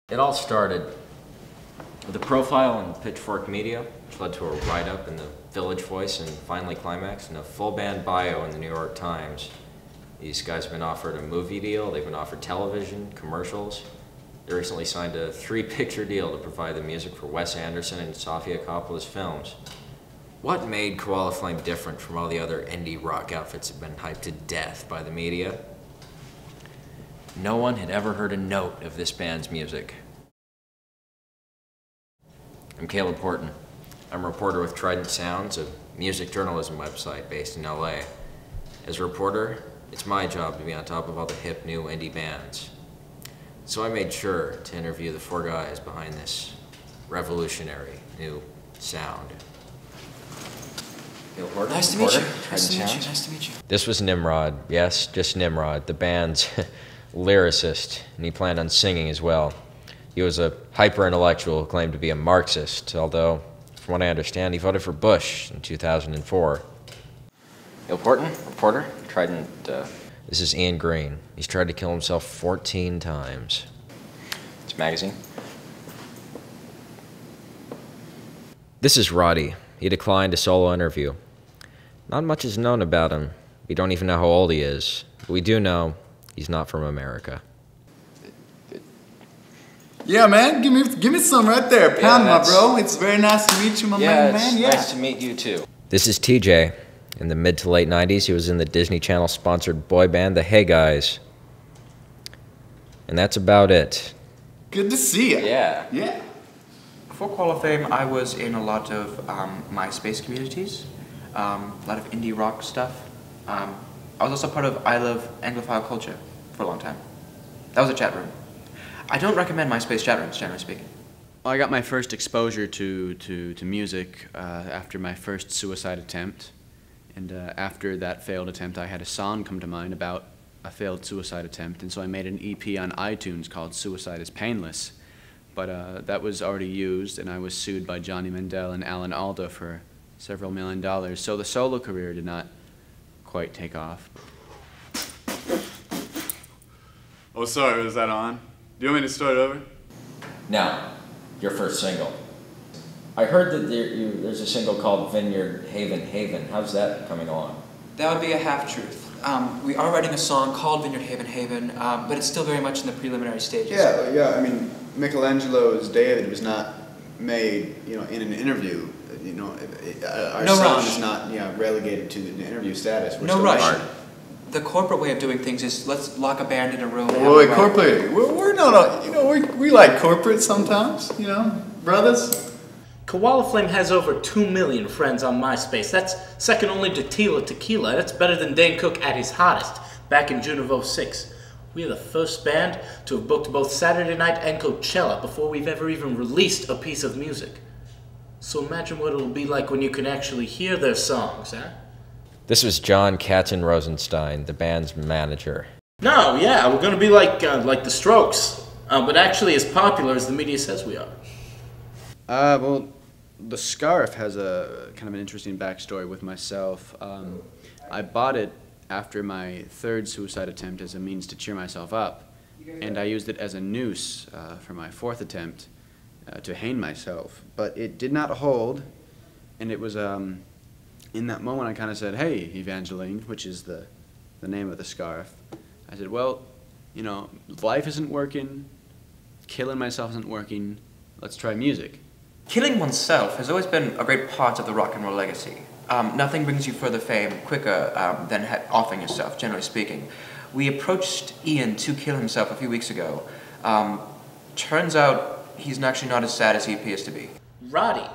It all started with a profile in Pitchfork Media, which led to a write-up in the Village Voice, and finally climaxed in a full band bio in the New York Times. These guys have been offered a movie deal, they've been offered television, commercials. They recently signed a 3-picture deal to provide the music for Wes Anderson and Sofia Coppola's films. What made Koala Flame different from all the other indie rock outfits that have been hyped to death by the media? No one had ever heard a note of this band's music. I'm Caleb Horton. I'm a reporter with Trident Sounds, a music journalism website based in LA. As a reporter, it's my job to be on top of all the hip new indie bands. So I made sure to interview the 4 guys behind this revolutionary new sound. Caleb Horton, Nice to meet you. Nice to meet you. This was Nimrod. Yes, just Nimrod, the band's lyricist, and he planned on singing as well. He was a hyper-intellectual who claimed to be a Marxist, although, from what I understand, he voted for Bush in 2004. Caleb Horton, reporter, Trident. This is Ian Green. He's tried to kill himself 14 times. It's a magazine. This is Roddy. He declined a solo interview. Not much is known about him. We don't even know how old he is. But we do know he's not from America. Yeah, man, give me some right there. Pound, my bro. It's very nice to meet you, my man. Yeah, nice to meet you too. This is TJ. In the mid to late 90s, he was in the Disney Channel sponsored boy band, the Hey Guys. And that's about it. Good to see you. Yeah. Yeah. Before Koala Flame, I was in a lot of MySpace communities, a lot of indie rock stuff. I was also part of I Love Anglophile Culture for a long time. That was a chat room. I don't recommend MySpace chat rooms, generally speaking. Well, I got my first exposure to music after my first suicide attempt. And after that failed attempt, I had a song come to mind about a failed suicide attempt. And so I made an EP on iTunes called Suicide is Painless. But that was already used, and I was sued by Johnny Mandel and Alan Alda for several $1,000,000. So the solo career did not quite take off. Oh, sorry, was that on? Do you want me to start over? Now, your first single. I heard that there's a single called Vineyard Haven. How's that coming along? That would be a half-truth. We are writing a song called Vineyard Haven, but it's still very much in the preliminary stages. Yeah, I mean, Michelangelo's David was not made, in an interview. Our no song rush. is not, relegated to the interview status. We're No still rush. art. The corporate way of doing things is let's lock a band in a room. Wait, corporate. We're not, we like corporate sometimes, brothers. Koala Flame has over 2 million friends on MySpace. That's second only to Tila Tequila. That's better than Dane Cook at his hottest, back in June of '06. We are the first band to have booked both Saturday Night and Coachella before we've ever even released a piece of music. So imagine what it'll be like when you can actually hear their songs, huh? This was John Katzen Rosenstein, the band's manager. No, yeah, we're gonna be like the Strokes, but actually as popular as the media says we are. Well, the scarf has a kind of an interesting backstory with myself. I bought it after my 3rd suicide attempt as a means to cheer myself up, and I used it as a noose for my 4th attempt to hang myself. But it did not hold, and it was in that moment I kind of said, "Hey, Evangeline," which is the name of the scarf. I said, "Well, life isn't working, killing myself isn't working. Let's try music." Killing oneself has always been a great part of the rock and roll legacy. Nothing brings you further fame quicker than offing yourself, generally speaking. We approached Ian to kill himself a few weeks ago. Turns out he's actually not as sad as he appears to be. Roddy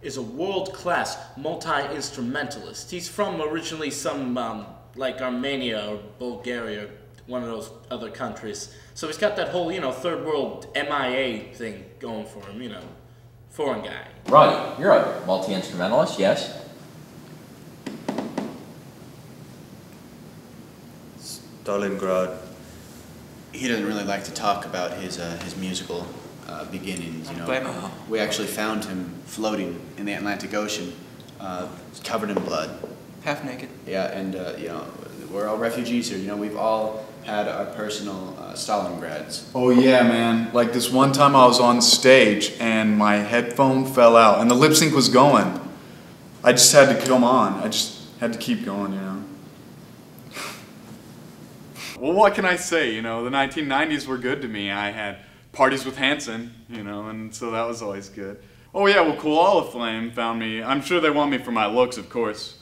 is a world-class multi-instrumentalist. He's from originally some, like Armenia or Bulgaria, one of those other countries. So he's got that whole, third world MIA thing going for him, foreign guy. Roddy, you're a multi-instrumentalist, yes? Stalingrad. He doesn't really like to talk about his musical beginnings. We actually found him floating in the Atlantic Ocean, covered in blood. Half naked. Yeah, and we're all refugees here. We've all had our personal Stalingrads. Oh yeah, man. Like this one time I was on stage and my headphone fell out and the lip sync was going. I just had to come on. I just had to keep going, you know. Well, what can I say, you know? The 1990s were good to me. I had parties with Hanson, you know, and so that was always good. Oh yeah, well, Koala Flame found me. I'm sure they want me for my looks, of course.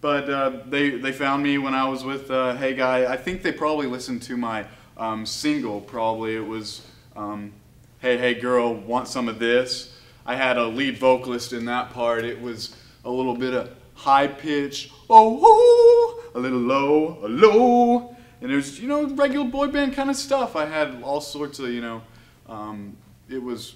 But they found me when I was with Hey Guy. I think they probably listened to my single, probably. It was Hey Hey Girl, Want Some of This. I had a lead vocalist in that part. It was a little bit of high pitch, oh, a little low, a low. And it was, you know, regular boy band kind of stuff. I had all sorts of, you know, it was.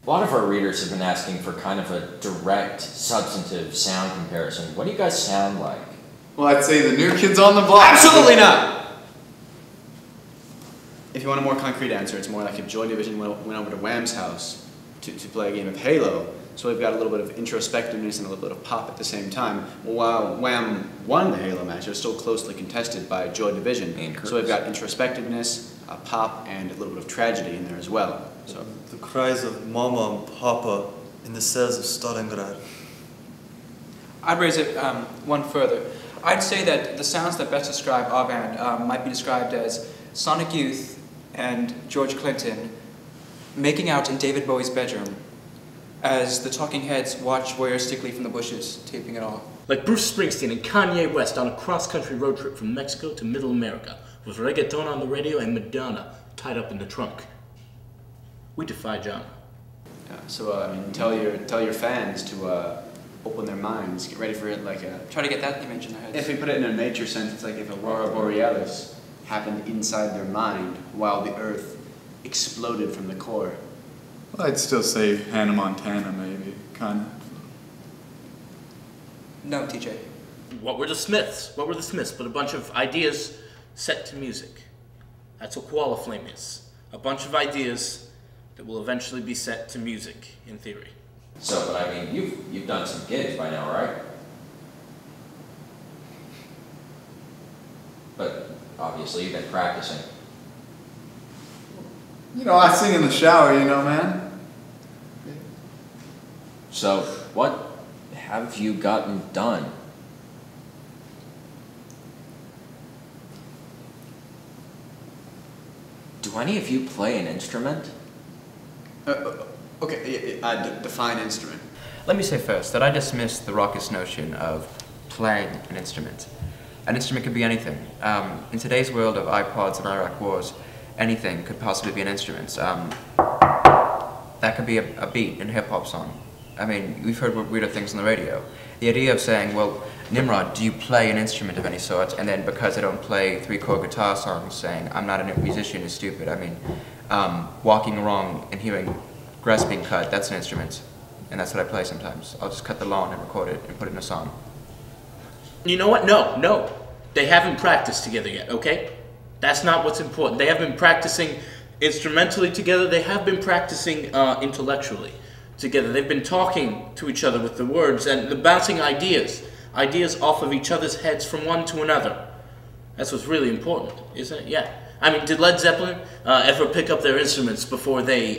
A lot of our readers have been asking for kind of a direct, substantive sound comparison. What do you guys sound like? Well, I'd say the New Kids on the Block. Absolutely not! If you want a more concrete answer, it's more like if Joy Division went over to Wham's house to play a game of Halo. So we've got a little bit of introspectiveness and a little bit of pop at the same time. While Wham won the Halo match, it was still closely contested by Joy Division. So we've got introspectiveness, pop, and a little bit of tragedy in there as well. So The cries of Mama and Papa in the cells of Stalingrad. I'd raise it one further. I'd say that the sounds that best describe our band might be described as Sonic Youth and George Clinton making out in David Bowie's bedroom as the Talking Heads watch voyeuristically from the bushes, taping it all. Like Bruce Springsteen and Kanye West on a cross-country road trip from Mexico to Middle America, with reggaeton on the radio and Madonna tied up in the trunk. We defy genre. Yeah, so I mean, tell your fans to open their minds, get ready for it. Like Try to get that image in their heads. if we put it in a nature sense, it's like if Aurora Borealis happened inside their mind while the Earth exploded from the core. Well, I'd still say Hannah Montana, maybe, kind of. No, TJ. What were the Smiths? What were the Smiths? But a bunch of ideas set to music. That's what Koala Flame is. A bunch of ideas that will eventually be set to music, in theory. So, but I mean, you've done some gigs by now, right? But obviously you've been practicing. You know, I sing in the shower, you know, man. So, what have you gotten done? Do any of you play an instrument? Okay, define instrument. Let me say first that I dismiss the raucous notion of playing an instrument. An instrument could be anything. In today's world of iPods and Iraq wars, anything could possibly be an instrument. That could be a beat in a hip-hop song. I mean, we've heard weirder things on the radio. The idea of saying, well, Nimrod, do you play an instrument of any sort? And then because I don't play 3-chord guitar songs, saying I'm not a musician is stupid. I mean, walking along and hearing grass being cut, that's an instrument. And that's what I play sometimes. I'll just cut the lawn and record it and put it in a song. You know what? No. They haven't practiced together yet, okay? That's not what's important. They have been practicing instrumentally together. They have been practicing intellectually together. They've been talking to each other with the words and the bouncing ideas off of each other's heads from one to another. That's what's really important, isn't it? Yeah. I mean, did Led Zeppelin ever pick up their instruments before they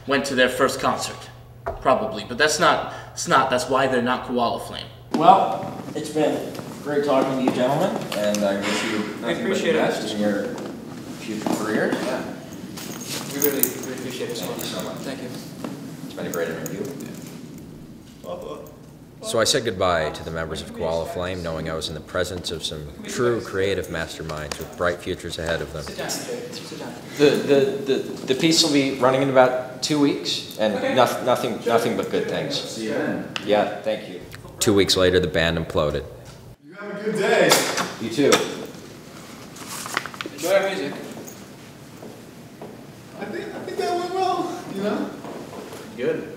went to their first concert? Probably, but that's why they're not Koala Flame. Well, it's been great talking to you gentlemen, and I wish you nothing but the best in your future careers. Yeah. We really appreciate it. Thank you so much. Thank you. It's been a great interview. So I said goodbye to the members of Koala Flame, knowing I was in the presence of some true creative masterminds with bright futures ahead of them. Sit down, sit down. The piece will be running in about 2 weeks, and okay. nothing but good things. See you then. Yeah, thank you. 2 weeks later, the band imploded. You have a good day. You too. Enjoy our music. I think that went well, you know? Good.